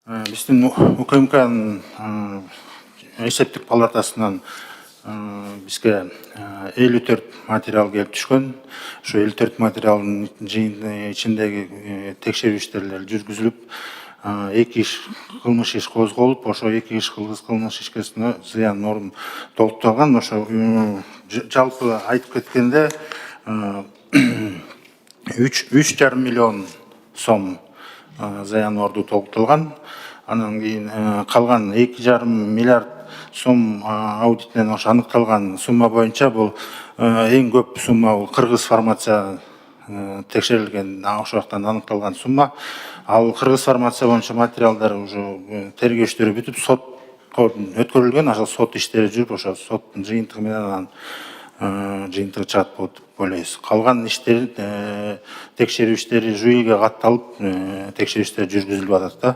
Биздин УКМКнын эсептик палатасынан бизге 54 материал келип түшкөн. Ошо 54 материалдын ичиндеги текшерүү иштери жүргүзүлүп, 2 кылмыш иш козголуп, ошо 2 кылмыш ишкесине зыян норм толукталган. Ошо жалпы айтып кеткенде 3,5 миллион сом зыян орду толукталган. Анан кийин калган 2,5 миллиард сом аудиттен ошо аныкталган сумма боюнча бул эң көп сумма бул Кыргыз фармация текшерилген, ошол жактан аныкталган сумма. Ал Кыргыз фармация боюнча материалдар уже тергөө иштери бүтүп сотко өткөрүлгөн. Ошо сот иштери жүрүп, ошо соттун жыйынтыгы менен анан жыйынтыгы чыгат болуп ойлойбуз. Калган иштер текшерүү иштери жүйүгө катталып, текшерүү иштери жүргүзүлүп атат да.